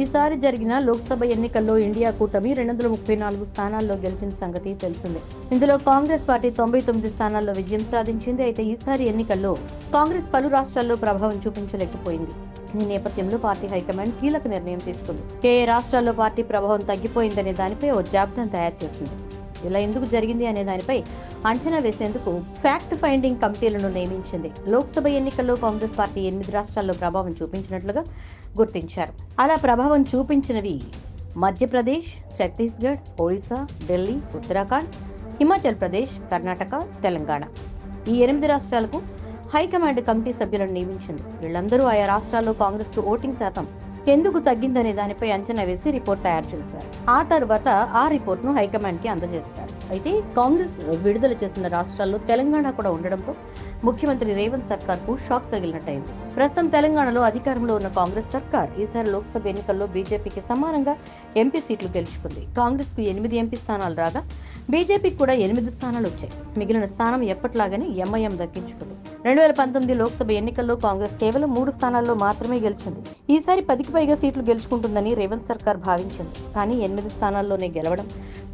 ఈసారి జరిగిన లోక్సభ ఎన్నికల్లో ఇండియా కూటమి 234 స్థానాల్లో గెలిచిన సంగతి తెలిసిందే. ఇందులో కాంగ్రెస్ పార్టీ 99 స్థానాల్లో విజయం సాధించింది. అయితే ఈసారి ఎన్నికల్లో కాంగ్రెస్ పలు రాష్ట్రాల్లో ప్రభావం చూపించలేకపోయింది. ఈ నేపథ్యంలో పార్టీ హైకమాండ్ కీలక నిర్ణయం తీసుకుంది. ఏ రాష్ట్రాల్లో పార్టీ ప్రభావం తగ్గిపోయిందనే దానిపై ఓ జాబితాను తయారు చేసింది. ఇలా ఎందుకు జరిగింది అనే దానిపై అంచనా వేసేందుకు ఫ్యాక్ట్ ఫైండింగ్ కమిటీలను నియమించింది. లోక్సభ ఎన్నికల్లో కాంగ్రెస్ పార్టీ 8 రాష్ట్రాల్లో ప్రభావం చూపించినట్లుగా గుర్తించారు. అలా ప్రభావం చూపించినవి మధ్యప్రదేశ్, ఛత్తీస్గఢ్, ఒడిశా, ఢిల్లీ, ఉత్తరాఖండ్, హిమాచల్ ప్రదేశ్, కర్ణాటక, తెలంగాణ. ఈ 8 రాష్ట్రాలకు హైకమాండ్ కమిటీ సభ్యులను నియమించింది. వీళ్ళందరూ ఆయా రాష్ట్రాల్లో కాంగ్రెస్ కు ఓటింగ్ శాతం ఎందుకు తగ్గిందనే దానిపై అంచనా వేసి రిపోర్ట్ తయారు చేశారు. ఆ తర్వాత ఆ రిపోర్ట్ ను హైకమాండ్ కి అందజేస్తారు. అయితే కాంగ్రెస్ విడుదల చేసిన రాష్ట్రాల్లో తెలంగాణ కూడా ఉండడంతో ముఖ్యమంత్రి రేవంత్ సర్కార్ కు షాక్ తగిలినట్టయింది. ప్రస్తుతం తెలంగాణలో అధికారంలో ఉన్న కాంగ్రెస్ సర్కార్ ఈసారి లోక్సభ ఎన్నికల్లో బీజేపీకి సమానంగా ఎంపీ సీట్లు గెలుచుకుంది. కాంగ్రెస్ కు 8 ఎంపీ స్థానాలు రాగా బీజేపీకి కూడా 8 స్థానాలు వచ్చాయి. మిగిలిన స్థానం ఎప్పట్లాగానే ఎంఐఎం దక్కించుకుంది. 2019 లోక్సభ ఎన్నికల్లో కాంగ్రెస్ కేవలం 3 స్థానాల్లో మాత్రమే గెలిచింది. ఈసారి 10కి పైగా సీట్లు గెలుచుకుంటుందని రేవంత్ సర్కార్ భావించింది. కానీ 8 స్థానాల్లోనే గెలవడం,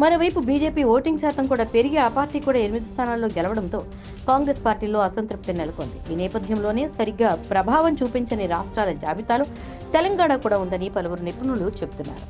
మరోవైపు బీజేపీ ఓటింగ్ శాతం కూడా పెరిగి ఆ పార్టీ కూడా 8 స్థానాల్లో గెలవడంతో కాంగ్రెస్ పార్టీలో అసంతృప్తి నెలకొంది. ఈ నేపథ్యంలోనే సరిగ్గా ప్రభావం చూపించని రాష్ట్రాల జాబితాలో తెలంగాణ కూడా ఉందని పలువురు నిపుణులు చెబుతున్నారు.